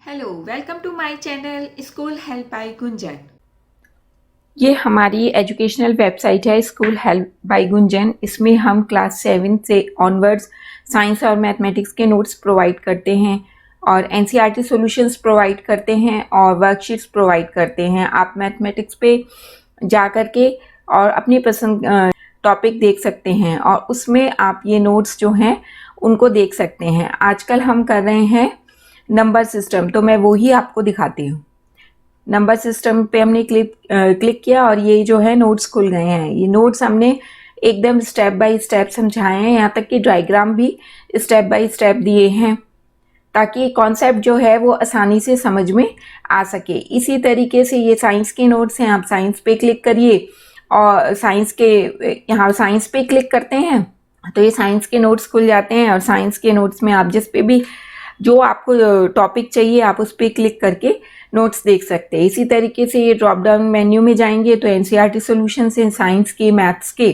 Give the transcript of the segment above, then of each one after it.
Hello, welcome to my channel school help by Gunjan. ये हमारी educational website है school help by Gunjan. इसमें हम क्लास 7 से ऑनवर्ड्स साइंस और मैथमेटिक्स के नोट्स प्रोवाइड करते हैं और एनसीईआरटी सॉल्यूशंस प्रोवाइड करते हैं और वर्कशीट्स प्रोवाइड करते हैं। आप मैथमेटिक्स पे जा कर के और अपनी पसंद टॉपिक देख सकते हैं और उसमें आप ये नोट्स जो हैं उनको देख सकते हैं। आजकल हम कर रहे हैं नंबर सिस्टम, तो मैं वो ही आपको दिखाती हूँ। नंबर सिस्टम पे हमने क्लिक किया और ये जो है नोट्स खुल गए हैं। ये नोट्स हमने एकदम स्टेप बाय स्टेप समझाए हैं, यहाँ तक कि डायग्राम भी स्टेप बाय स्टेप दिए हैं ताकि कॉन्सेप्ट जो है वो आसानी से समझ में आ सके। इसी तरीके से ये साइंस के नोट्स हैं। आप साइंस पे क्लिक करिए और साइंस के यहाँ साइंस पे क्लिक करते हैं तो ये साइंस के नोट्स खुल जाते हैं और साइंस के नोट्स में आप जिस पे भी जो आपको टॉपिक चाहिए आप उस पर क्लिक करके नोट्स देख सकते हैं। इसी तरीके से ये ड्रॉप डाउन मेन्यू में जाएंगे तो एनसीईआरटी सॉल्यूशंस हैं, साइंस के, मैथ्स के,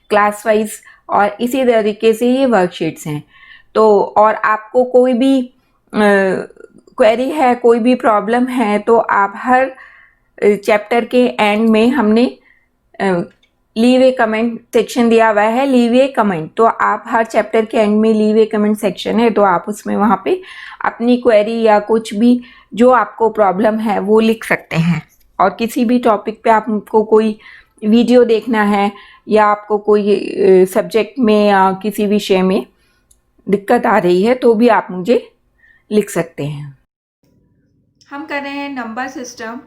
क्लास वाइज, और इसी तरीके से ये वर्कशीट्स हैं। तो और आपको कोई भी क्वेरी है, कोई भी प्रॉब्लम है तो आप हर चैप्टर के एंड में हमने लीव ए कमेंट सेक्शन दिया हुआ है। लीव ए कमेंट, तो आप हर चैप्टर के एंड में लीव ए कमेंट सेक्शन है, तो आप उसमें वहाँ पे अपनी क्वेरी या कुछ भी जो आपको प्रॉब्लम है वो लिख सकते हैं। और किसी भी टॉपिक पे आपको कोई वीडियो देखना है या आपको कोई सब्जेक्ट में या किसी विषय में दिक्कत आ रही है तो भी आप मुझे लिख सकते हैं। हम कर रहे हैं नंबर सिस्टम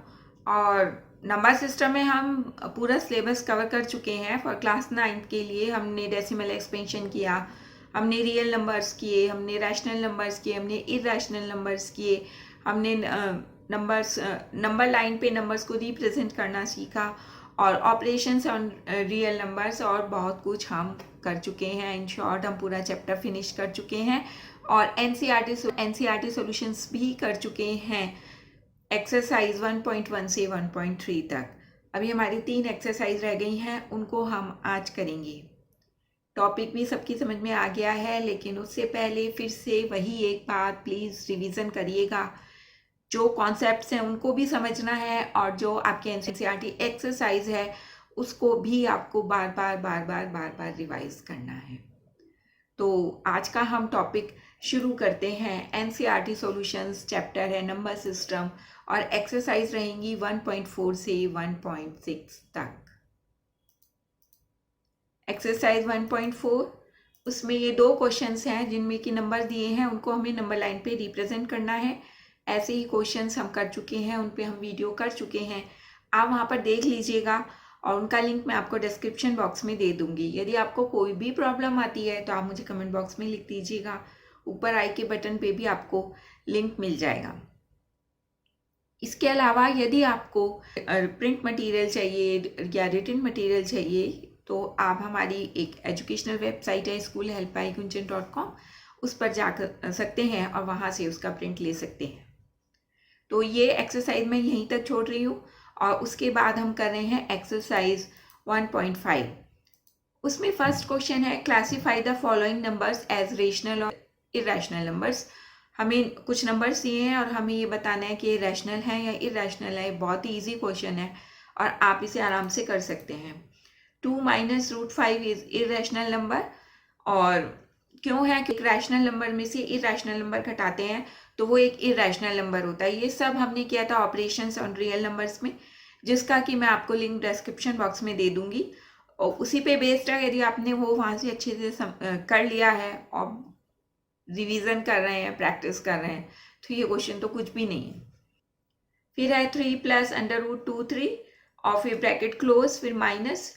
और नंबर सिस्टम में हम पूरा सिलेबस कवर कर चुके हैं। फॉर क्लास 9 के लिए हमने डेसिमल एक्सपेंशन किया, हमने रियल नंबर्स किए, हमने रैशनल नंबर्स किए, हमने इरैशनल नंबर्स किए, हमने नंबर लाइन पे नंबर्स को रिप्रेजेंट करना सीखा और ऑपरेशंस ऑन रियल नंबर्स और बहुत कुछ हम कर चुके हैं। इन शॉर्ट हम पूरा चैप्टर फिनिश कर चुके हैं और एनसीईआरटी सॉल्यूशंस भी कर चुके हैं एक्सरसाइज 1.1 से 1.3 तक। अभी हमारी 3 एक्सरसाइज रह गई हैं, उनको हम आज करेंगे। टॉपिक भी सबकी समझ में आ गया है, लेकिन उससे पहले फिर से वही एक बात प्लीज़ रिवीजन करिएगा। जो कॉन्सेप्ट्स हैं उनको भी समझना है और जो आपके एनसीईआरटी एक्सरसाइज है उसको भी आपको बार बार रिवाइज करना है। तो आज का हम टॉपिक शुरू करते हैं। एनसीईआरटी सॉल्यूशंस चैप्टर है नंबर सिस्टम और एक्सरसाइज रहेंगी 1.4 से 1.6 तक। एक्सरसाइज 1.4, उसमें ये 2 क्वेश्चंस हैं जिनमें कि नंबर दिए हैं, उनको हमें नंबर लाइन पे रिप्रेजेंट करना है। ऐसे ही क्वेश्चंस हम कर चुके हैं, उन पे हम वीडियो कर चुके हैं, आप वहाँ पर देख लीजिएगा और उनका लिंक मैं आपको डिस्क्रिप्शन बॉक्स में दे दूँगी। यदि आपको कोई भी प्रॉब्लम आती है तो आप मुझे कमेंट बॉक्स में लिख दीजिएगा। ऊपर आई के बटन पे भी आपको लिंक मिल जाएगा। इसके अलावा यदि आपको प्रिंट मटेरियल चाहिए या रिटन मटेरियल चाहिए तो आप हमारी एक एजुकेशनल वेबसाइट है schoolhelpbygunjan.com, उस पर जा सकते हैं और वहाँ से उसका प्रिंट ले सकते हैं। तो ये एक्सरसाइज मैं यहीं तक छोड़ रही हूँ और उसके बाद हम कर रहे हैं एक्सरसाइज 1.5। उसमें फर्स्ट क्वेश्चन है classify the following numbers as rational और इरेशनल नंबर्स। हमें कुछ नंबर्स दिए हैं और हमें ये बताना है कि ये रैशनल है या इरेशनल है। बहुत ही ईजी क्वेश्चन है और आप इसे आराम से कर सकते हैं। 2 - √5 इज इरेशनल नंबर। और क्यों है कि रैशनल नंबर में से इरेशनल नंबर घटाते हैं तो वो एक इरेशनल नंबर होता है। ये सब हमने किया था ऑपरेशंस ऑन रियल नंबर्स में, जिसका कि मैं आपको लिंक डिस्क्रिप्शन बॉक्स में दे दूंगी और उसी पे बेस्ड है। यदि आपने वो वहाँ से अच्छे से कर लिया है और रिवीजन कर रहे हैं, प्रैक्टिस कर रहे हैं, तो ये क्वेश्चन तो कुछ भी नहीं है। फिर है 3 + √2 3 और फिर ब्रैकेट क्लोज, फिर माइनस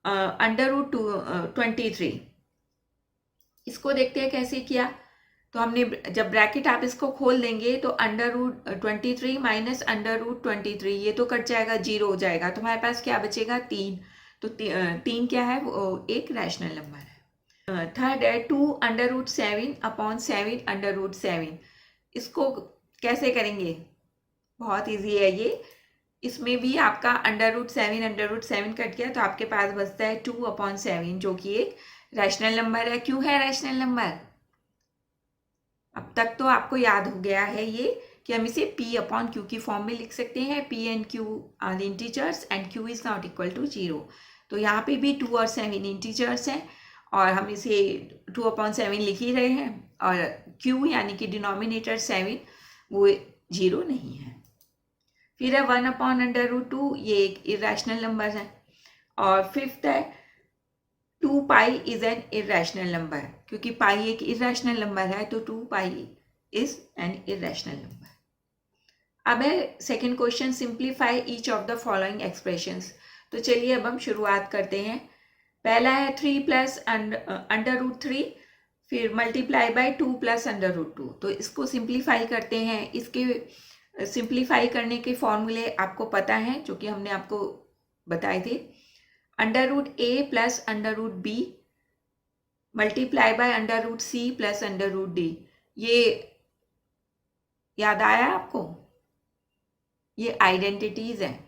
√23। इसको देखते हैं कैसे किया। तो हमने जब ब्रैकेट आप इसको खोल देंगे तो √23 माइनस √23 ये तो कट जाएगा, 0 हो जाएगा, तो हमारे पास क्या बचेगा 3। तो 3 क्या है, वो एक रैशनल नंबर है। थर्ड है 2 √7 अपॉन 7 √7। इसको कैसे करेंगे, बहुत इजी है ये। इसमें भी आपका √7 कट गया तो आपके पास बचता है 2/7 जो कि एक रैशनल नंबर है। क्यों है रैशनल नंबर, अब तक तो आपको याद हो गया है ये कि हम इसे p अपॉन q की फॉर्म में लिख सकते हैं। p and q are integers and q is not equal to 0। तो यहाँ पे भी 2 और 7 इंटीजर्स हैं और हम इसे 2/7 लिख ही रहे हैं, और q यानी कि डिनोमिनेटर 7 वो 0 नहीं है। फिर है 1/√2, ये एक इरेशनल नंबर है। और फिफ्थ है 2 pi is an irrational number, क्योंकि पाई एक इरेशनल नंबर है तो 2 pi is an irrational number. अब है second question, simplify each of the following expressions. तो चलिए अब हम शुरुआत करते हैं। पहला है 3 प्लस √3, फिर मल्टीप्लाई बाय 2 प्लस √2। तो इसको सिंप्लीफाई करते हैं। इसके सिंप्लीफाई करने के फॉर्मूले आपको पता है, जो कि हमने आपको बताए थे। √a plus √b multiply by √c plus √d। ये याद आया आपको? ये आइडेंटिटीज हैं,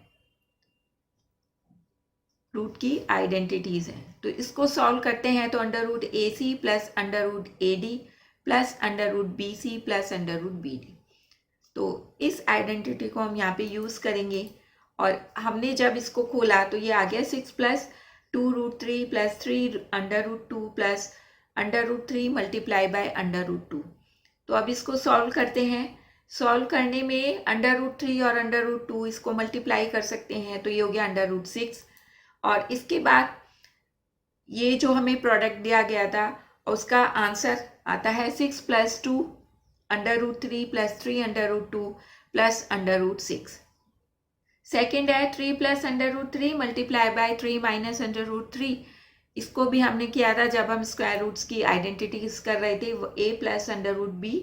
रूट की आइडेंटिटीज हैं। तो इसको सॉल्व करते हैं तो √ac plus √ad plus √bc plus √bd। तो इस आइडेंटिटी को हम यहाँ पे यूज़ करेंगे। और हमने जब इसको खोला तो ये आ गया 6 plus 2√3 plus 3 √2 plus √3 multiply by √2। तो अब इसको सॉल्व करते हैं। सॉल्व करने में √3 और √2 इसको मल्टीप्लाई कर सकते हैं, तो ये हो गया √6। और इसके बाद ये जो हमें प्रोडक्ट दिया गया था उसका आंसर आता है 6 प्लस 2 √3 प्लस 3 √2 प्लस √6। सेकेंड है 3 प्लस √3 मल्टीप्लाई बाय 3 माइनस √3। इसको भी हमने किया था जब हम स्क्वायर रूट्स की आइडेंटिटीज कर रहे थे, a प्लस √b,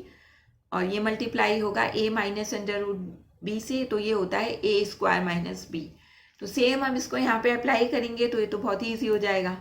और ये मल्टीप्लाई होगा a माइनस √b से, तो ये होता है a स्क्वायर माइनस b। तो सेम हम इसको यहाँ पे अप्लाई करेंगे तो ये तो बहुत ही ईजी हो जाएगा।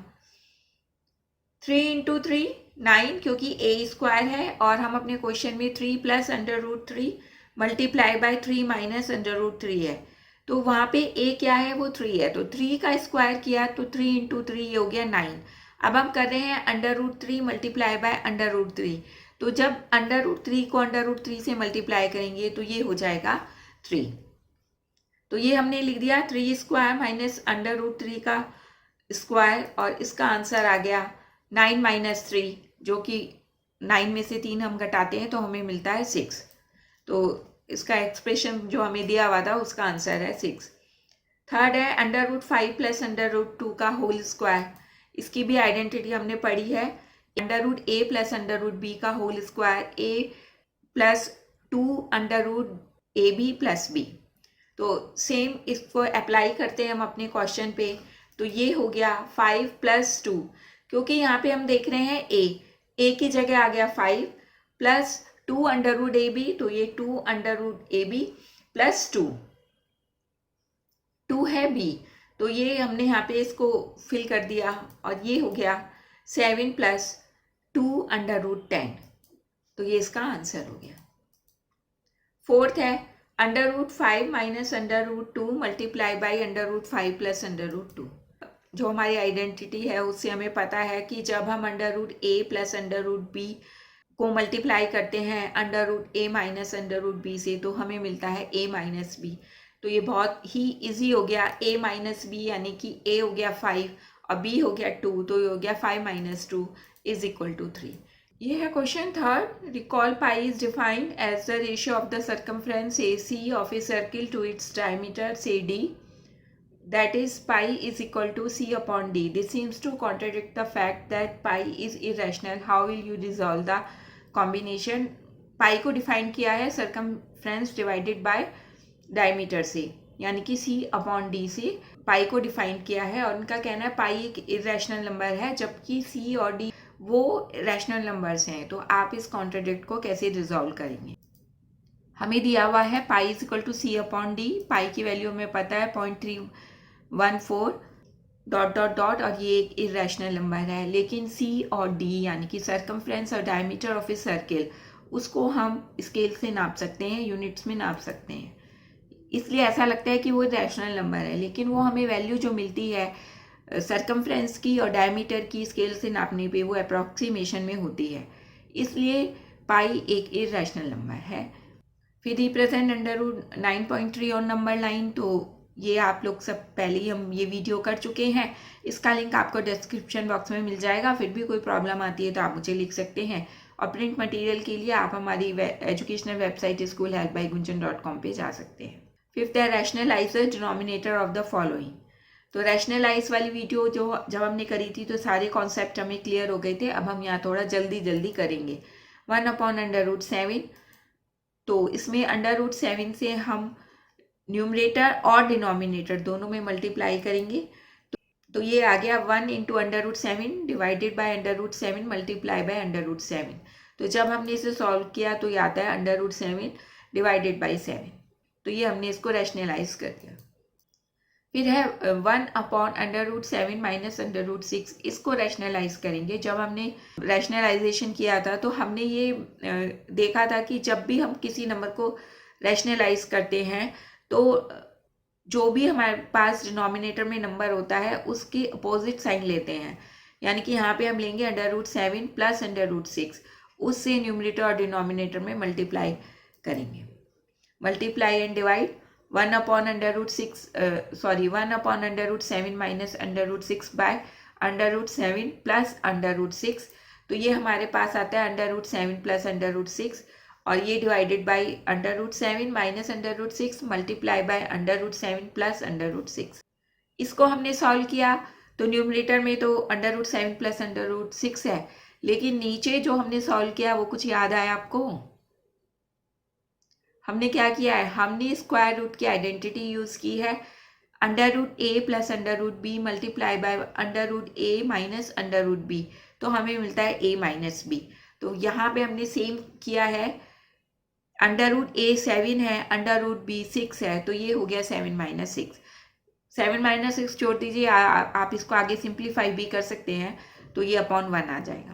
3 × 3 9, क्योंकि a स्क्वायर है और हम अपने क्वेश्चन में 3 प्लस √3 मल्टीप्लाई बाय 3 माइनस √3 है, तो वहाँ पे a क्या है? वो 3 है। तो 3 का स्क्वायर किया तो 3 × 3 ये हो गया 9। अब हम कर रहे हैं √3 मल्टीप्लाई बाय √3। तो जब √3 को √3 से मल्टीप्लाई करेंगे तो ये हो जाएगा 3। तो ये हमने लिख दिया 3 स्क्वायर माइनस √3 का स्क्वायर, और इसका आंसर आ गया 9 माइनस 3, जो कि 9 में से 3 हम घटाते हैं तो हमें मिलता है 6। तो इसका एक्सप्रेशन जो हमें दिया हुआ था उसका आंसर है 6। थर्ड है √5 प्लस √2 का होल स्क्वायर। इसकी भी आइडेंटिटी हमने पढ़ी है, √a प्लस √b का whole square, a plus 2 √ab plus b। तो सेम इसको अप्लाई करते हैं हम अपने क्वेश्चन पे। तो ये हो गया 5 प्लस 2, क्योंकि यहाँ पे हम देख रहे हैं a की जगह आ गया 5 प्लस 2 √ab, तो ये 2 √ab प्लस 2 है b, तो ये हमने यहाँ पे इसको फिल कर दिया और ये हो गया 7 प्लस 2 √10। तो ये इसका आंसर हो गया। फोर्थ है √5 माइनस √2 मल्टीप्लाई बाई √5 प्लस √2। जो हमारी आइडेंटिटी है उससे हमें पता है कि जब हम √a प्लस √b को मल्टीप्लाई करते हैं √a माइनस √b से तो हमें मिलता है a माइनस b। तो ये बहुत ही इजी हो गया। a माइनस b यानी कि a हो गया 5 और b हो गया 2, तो ये हो गया 5 माइनस 2 इज इक्वल टू 3। ये है question third. Recall pi is defined as the ratio of the circumference AC of a circle to its diameter say d, that is pi is equal to c upon d. This seems to contradict the fact that pi is irrational. How will you resolve the combination? पाई को define किया है circumference divided by diameter से, यानी कि c upon d से पाई को define किया है, और उनका कहना है पाई एक इरेशनल नंबर है जबकि c और d वो रैशनल नंबर्स हैं। तो आप इस कॉन्ट्राडिक्ट को कैसे रिजॉल्व करेंगे? हमें दिया हुआ है pi is equal to c upon d। Pi की वैल्यू हमें पता है 0.314 ... और ये एक इरेशनल नंबर है, लेकिन c और d यानी कि सर्कमफ्रेंस और डायमीटर ऑफ ए सर्किल उसको हम स्केल से नाप सकते हैं, यूनिट्स में नाप सकते हैं, इसलिए ऐसा लगता है कि वो रैशनल नंबर है, लेकिन वो हमें वैल्यू जो मिलती है सर्कमफ्रेंस की और डायमीटर की स्केल से नापने पे वो अप्रॉक्सीमेशन में होती है, इसलिए पाई एक इरेशनल नंबर है। फिर represent under root 9.3 on number line, तो ये आप लोग सब पहले ही हम ये वीडियो कर चुके हैं। इसका लिंक आपको डिस्क्रिप्शन बॉक्स में मिल जाएगा। फिर भी कोई प्रॉब्लम आती है तो आप मुझे लिख सकते हैं। और प्रिंट मटेरियल के लिए आप हमारी एजुकेशनल वेबसाइट schoolhelpbygunjan.com पे जा सकते हैं। फिफ्थ है rationalise the denominator of the following. तो रैशनलाइज वाली वीडियो जब हमने करी थी तो सारे कॉन्सेप्ट हमें क्लियर हो गए थे। अब हम यहाँ थोड़ा जल्दी करेंगे। 1/√7, तो इसमें √7 से हम न्यूमरेटर और डिनोमिनेटर दोनों में मल्टीप्लाई करेंगे। तो ये आ गया 1 × √7 डिवाइडेड बाय √7 मल्टीप्लाई बाय √7। तो जब हमने इसे सॉल्व किया तो ये आता है √7 डिवाइडेड बाई 7। तो ये हमने इसको रैशनलाइज कर दिया। फिर है 1/√7 माइनस √6, इसको रैशनलाइज करेंगे। जब हमने रैशनलाइजेशन किया था तो हमने ये देखा था कि जब भी हम किसी नंबर को रैशनलाइज करते हैं तो जो भी हमारे पास डिनोमिनेटर में नंबर होता है उसके अपोजिट साइन लेते हैं। यानी कि यहाँ पे हम लेंगे √7 प्लस √6, उससे न्यूमरेटर और डिनोमिनेटर में मल्टीप्लाई करेंगे। Multiply and divide 1/√7 minus √6 by √7 plus √6। तो ये हमारे पास आता है √7 प्लस √6, और ये divided by √7 minus √6 multiply by √7 plus √6। इसको हमने सॉल्व किया तो न्यूमरेटर में तो √7 प्लस √6 है, लेकिन नीचे जो हमने सॉल्व किया वो कुछ याद आया आपको? हमने क्या किया है, हमने स्क्वायर रूट की आइडेंटिटी यूज़ की है। √a plus √b multiply by √a minus √b, तो हमें मिलता है a माइनस b। तो यहाँ पे हमने सेम किया है। √a 7 है, √b 6 है, तो ये हो गया 7 माइनस 6। 7 माइनस 6 छोड़ दीजिए, आप इसको आगे सिंप्लीफाई भी कर सकते हैं, तो ये अपॉन 1 आ जाएगा।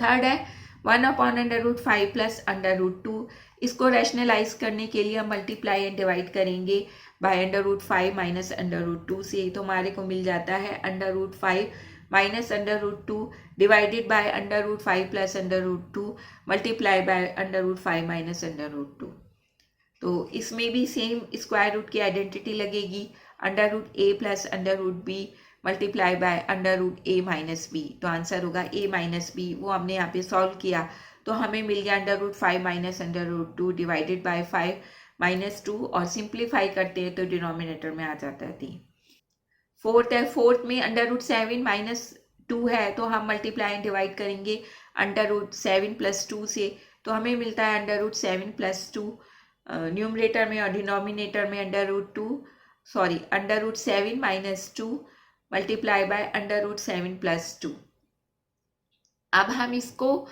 थर्ड है 1/√5 प्लस √2, इसको रैशनलाइज करने के लिए हम मल्टीप्लाई एंड डिवाइड करेंगे बाय √5 माइनस √2 से। तो हमारे को मिल जाता है √5 minus √2 divided by √5 plus √2 multiply by √5 minus √2। तो इसमें भी सेम स्क्वायर रूट की आइडेंटिटी लगेगी। √a plus √b multiply by √a minus b, तो आंसर होगा a माइनस b। वो हमने यहाँ पे सॉल्व किया तो हमें मिल गया √5 माइनस √2 डिवाइडेड बाय 5 माइनस 2, और सिंप्लीफाई करते हैं तो डिनोमिनेटर में आ जाता है 3। फोर्थ है, फोर्थ में √7 माइनस 2 है, तो हम मल्टीप्लाई एंड डिवाइड करेंगे √7 प्लस 2 से, तो हमें मिलता है √7 प्लस 2। न्यूमरेटर में और डिनोमिनेटर में √7 माइनस 2 मल्टीप्लाई बाय √7 प्लस 2। अब हम इसको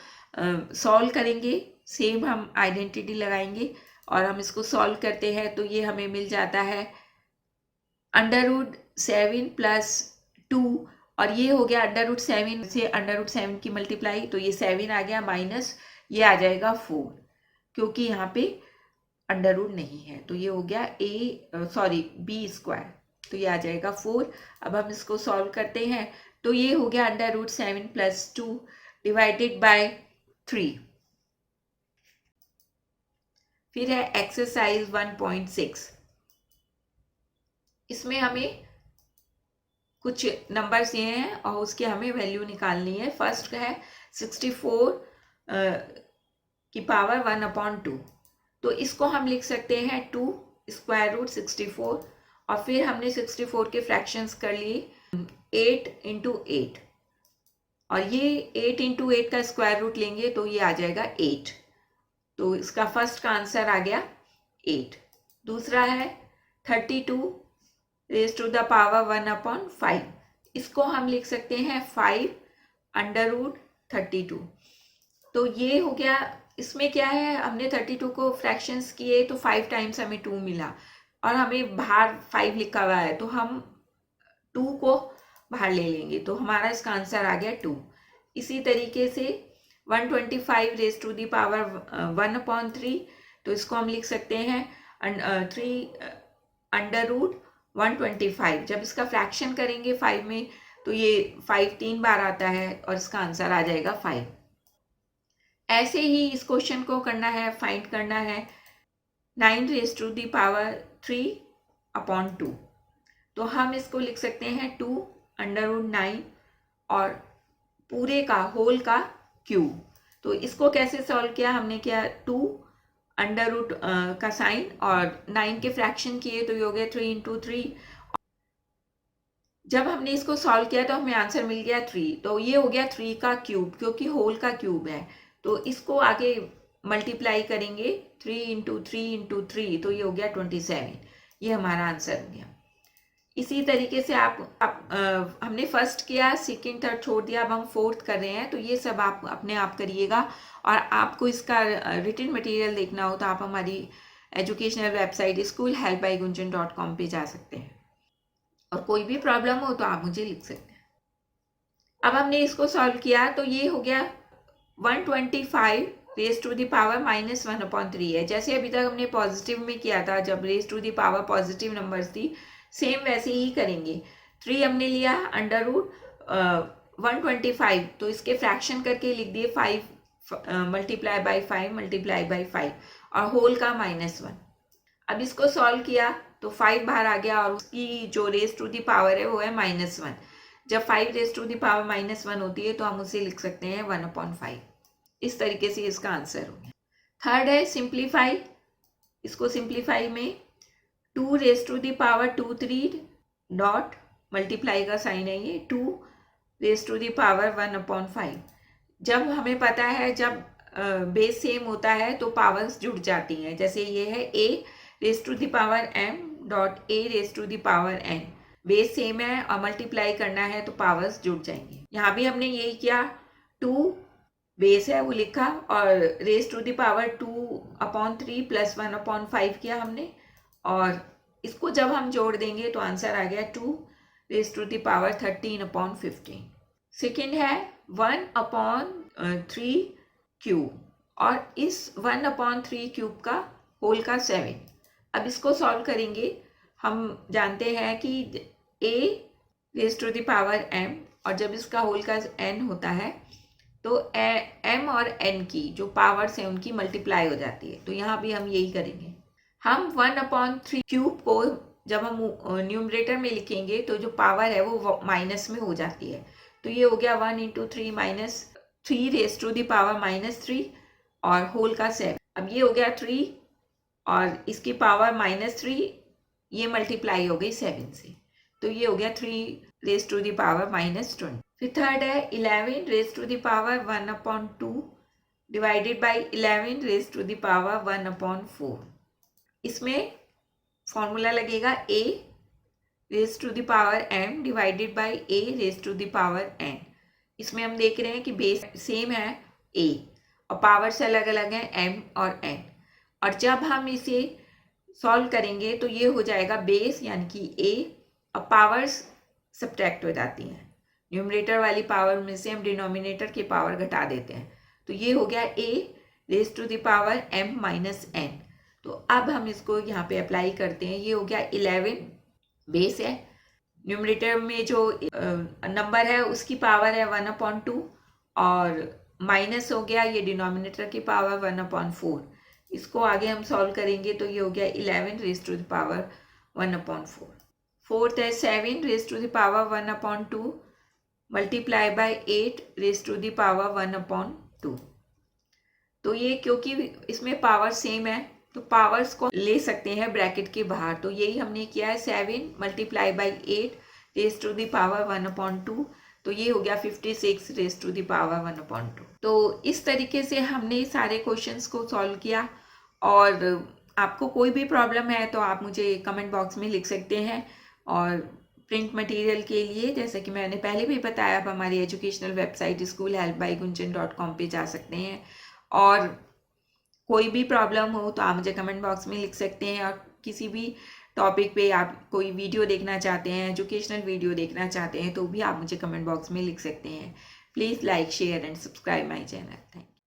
सॉल्व करेंगे, सेम हम आइडेंटिटी लगाएंगे और हम इसको सॉल्व करते हैं तो ये हमें मिल जाता है √7 प्लस 2, और ये हो गया √7 से √7 की मल्टीप्लाई, तो ये 7 आ गया, माइनस ये आ जाएगा 4, क्योंकि यहाँ पे अंडर नहीं है, तो ये हो गया b स्क्वायर, तो ये आ जाएगा 4। अब हम इसको सॉल्व करते हैं तो ये हो गया √7 प्लस 2 डिवाइडेड बाय 3। फिर है एक्सरसाइज 1.6, इसमें हमें कुछ नंबर्स ये हैं और उसके हमें वैल्यू निकालनी है। फर्स्ट है 64 की पावर 1/2, तो इसको हम लिख सकते हैं 2 स्क्वायर रूट 64, और फिर हमने 64 के फ्रैक्शंस कर लिए 8 × 8, और ये 8 × 8 का स्क्वायर रूट लेंगे तो ये आ जाएगा 8, तो इसका फर्स्ट का आंसर आ गया 8। दूसरा है 32 रेज़ टू द पावर 1/5, इसको हम लिख सकते हैं 5√32, तो ये हो गया। इसमें क्या है, हमने 32 को फ्रैक्शंस किए तो 5 टाइम्स हमें 2 मिला, और हमें बाहर 5 लिखा हुआ है तो हम 2 को बाहर ले लेंगे, तो हमारा इसका आंसर आ गया 2। इसी तरीके से 125 रेज़ टू द पावर 1/3, तो इसको हम लिख सकते हैं 3√125। जब इसका फ्रैक्शन करेंगे 5 में तो ये 5 3 बार आता है और इसका आंसर आ जाएगा 5। ऐसे ही इस क्वेश्चन को करना है, फाइंड करना है 9 रेज़ टू द पावर 3/2। तो हम इसको लिख सकते हैं 2√9 और पूरे का होल का क्यूब। तो इसको कैसे सॉल्व किया, हमने किया 2 अंडर रूट का साइन और 9 के फ्रैक्शन किए तो ये हो गया 3 × 3। जब हमने इसको सॉल्व किया तो हमें आंसर मिल गया 3। तो ये हो गया 3 का क्यूब, क्योंकि होल का क्यूब है। तो इसको आगे मल्टीप्लाई करेंगे 3 × 3 × 3, तो ये हो गया 27। ये हमारा आंसर हो गया। इसी तरीके से हमने फर्स्ट किया, सेकंड, थर्ड छोड़ दिया, अब हम फोर्थ कर रहे हैं। तो ये सब आप अपने आप करिएगा। और आपको इसका रिटन मटेरियल देखना हो तो आप हमारी एजुकेशनल वेबसाइट schoolhelpbygunjan.com पे जा सकते हैं और कोई भी प्रॉब्लम हो तो आप मुझे लिख सकते हैं। अब हमने इसको सॉल्व किया तो ये हो गया 125 रेज़ टू द पावर -1/3 है। जैसे अभी तक हमने पॉजिटिव में किया था, जब raise to the power positive numbers थी, सेम वैसे ही करेंगे। 3 हमने लिया अंडर रूट 125, तो इसके फ्रैक्शन करके लिख दिए 5 मल्टीप्लाई बाई 5 मल्टीप्लाई बाई 5 और होल का -1। अब इसको सॉल्व किया तो 5 बाहर आ गया और उसकी जो रेज़ टू द पावर है वो है -1। जब 5 रेज़ टू द पावर -1 होती है तो हम उसे लिख सकते हैं 1/5। इस तरीके से इसका आंसर हो गया। थर्ड है सिंप्लीफाई। इसको सिंप्लीफाई में 2 raise to the power 2 3 dot multiply का साइन है ये 2 रेज़ टू द पावर 1/5। जब हमें पता है जब बेस सेम होता है तो पावर्स जुड़ जाती हैं। जैसे ये है a raise to the power m dot a raise to the power n। Base same है और मल्टीप्लाई करना है तो पावर्स जुड़ जाएंगे। यहाँ भी हमने यही किया, 2 बेस है वो लिखा और raise to the power 2/3 plus 1/5 किया हमने, और इसको जब हम जोड़ देंगे तो आंसर आ गया 2 raise to the power 13/15। Second है 1/3 क्यूब और इस 1/3 क्यूब का होल का 7। अब इसको सॉल्व करेंगे। हम जानते हैं कि a raise to the power m और जब इसका होल का n होता है तो m और n की जो पावर्स हैं उनकी मल्टीप्लाई हो जाती है। तो यहाँ भी हम यही करेंगे। हम 1/3 क्यूब को जब हम न्यूमरेटर में लिखेंगे तो जो पावर है वो माइनस में हो जाती है। तो ये हो गया 1 × 3 - 3 रेज़ टू द पावर -3 और होल का 7। अब ये हो गया 3 और इसकी पावर -3, ये मल्टीप्लाई हो गई 7 से, तो ये हो गया 3 रेज़ टू द पावर -20। फिर थर्ड है 11 raise to the power 1/2 divided by 11 raise to the power 1/4। इसमें फॉर्मूला लगेगा a raise to the power m divided by a raise to the power n। इसमें हम देख रहे हैं कि बेस सेम है a और पावर्स अलग अलग हैं m और n, और जब हम इसे सॉल्व करेंगे तो ये हो जाएगा बेस यानी कि a और पावर्स सब्ट्रैक्ट हो जाती हैं। न्यूमरेटर वाली पावर में से हम डिनोमिनेटर की पावर घटा देते हैं, तो ये हो गया a raise to the power m - n। तो अब हम इसको यहाँ पे अप्लाई करते हैं। ये हो गया 11 बेस है, न्यूमरेटर में जो नंबर है उसकी पावर है 1/2 और माइनस हो गया ये डिनोमिनेटर की पावर 1/4। इसको आगे हम सॉल्व करेंगे तो ये हो गया 11 raise to the power 1/4। Fourth है 7 raise to the power 1/2 multiply by 8 raise to the power 1/2। तो ये क्योंकि इसमें पावर सेम है तो पावर्स को ले सकते हैं ब्रैकेट के बाहर, तो यही हमने किया है। 7 multiply by 8 raise to the power 1/2, तो ये हो गया 56 रेज़ टू द पावर 1/2। तो इस तरीके से हमने सारे क्वेश्चंस को सॉल्व किया। और आपको कोई भी प्रॉब्लम है तो आप मुझे कमेंट बॉक्स में लिख सकते हैं। और प्रिंट मटेरियल के लिए, जैसा कि मैंने पहले भी बताया, आप हमारी एजुकेशनल वेबसाइट schoolhelpbygunjan.com पे जा सकते हैं। और कोई भी प्रॉब्लम हो तो आप मुझे कमेंट बॉक्स में लिख सकते हैं। और किसी भी टॉपिक पे आप कोई वीडियो देखना चाहते हैं, एजुकेशनल वीडियो देखना चाहते हैं, तो भी आप मुझे कमेंट बॉक्स में लिख सकते हैं। Please like, share and subscribe my channel. Thank you.